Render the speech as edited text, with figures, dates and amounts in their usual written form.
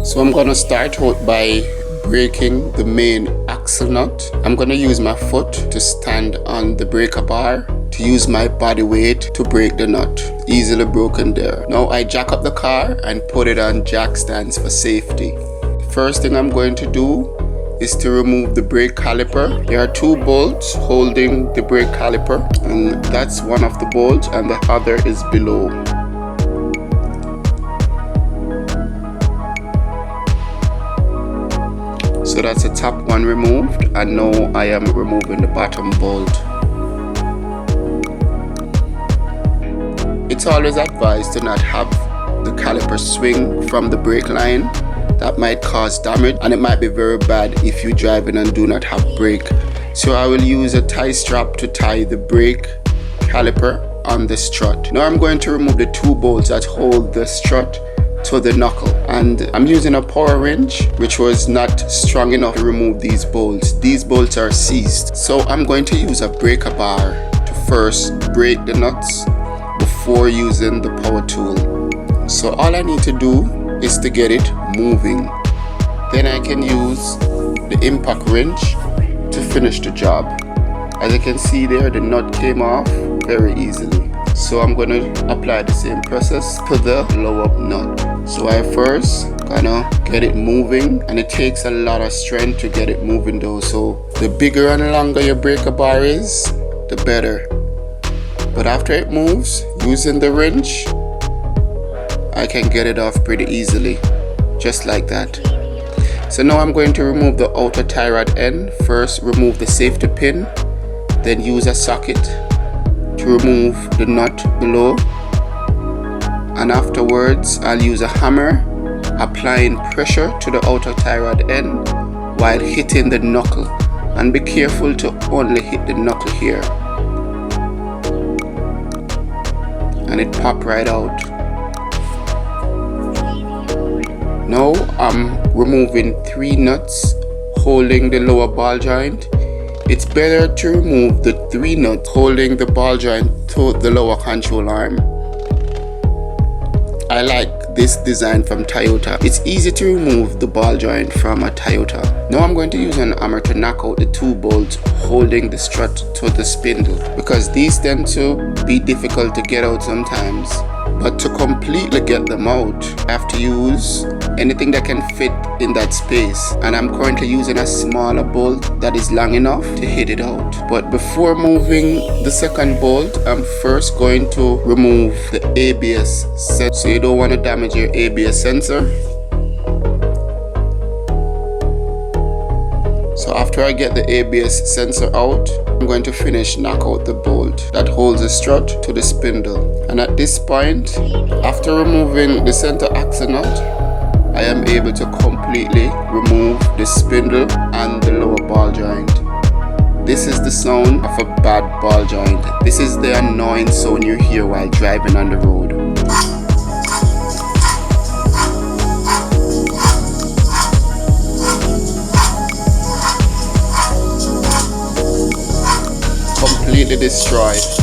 So I'm gonna start out by breaking the main axle nut. I'm gonna use my foot to stand on the breaker bar to use my body weight to break the nut. Easily broken there. Now I jack up the car and put it on jack stands for safety. First thing I'm going to do is to remove the brake caliper. There are two bolts holding the brake caliper, and that's one of the bolts and the other is below. So that's the top one removed, and now I am removing the bottom bolt. It's always advised to not have the caliper swing from the brake line. That might cause damage, and it might be very bad if you're driving and do not have brake. So I will use a tie strap to tie the brake caliper on the strut. Now I'm going to remove the two bolts that hold the strut to the knuckle, and I'm using a power wrench which was not strong enough to remove these bolts. These bolts are seized, so I'm going to use a breaker bar to first break the nuts before using the power tool. So all I need to do is to get it moving. Then I can use the impact wrench to finish the job. As you can see there, the nut came off very easily. So I'm going to apply the same process to the lower nut. So I first gonna get it moving, and it takes a lot of strength to get it moving though. So the bigger and longer your breaker bar is, the better. But after it moves, using the wrench, I can get it off pretty easily, just like that. So now I'm going to remove the outer tie rod end. First remove the safety pin, then use a socket to remove the nut below, and afterwards I'll use a hammer applying pressure to the outer tie rod end while hitting the knuckle, and be careful to only hit the knuckle here, and it popped right out. Now I'm removing 3 nuts holding the lower ball joint. It's better to remove the 3 nuts holding the ball joint to the lower control arm. I like this design from Toyota. It's easy to remove the ball joint from a Toyota. Now I'm going to use an hammer to knock out the 2 bolts holding the strut to the spindle, because these tend to be difficult to get out sometimes. But to completely get them out, I have to use anything that can fit in that space, and I'm currently using a smaller bolt that is long enough to hit it out. But before moving the second bolt, I'm first going to remove the ABS sensor. So you don't want to damage your ABS sensor. So after I get the ABS sensor out, I'm going to finish knock out the bolt that holds the strut to the spindle. And at this point, after removing the center axle nut, I am able to completely remove the spindle and the lower ball joint. This is the sound of a bad ball joint. This is the annoying sound you hear while driving on the road. Completely destroyed.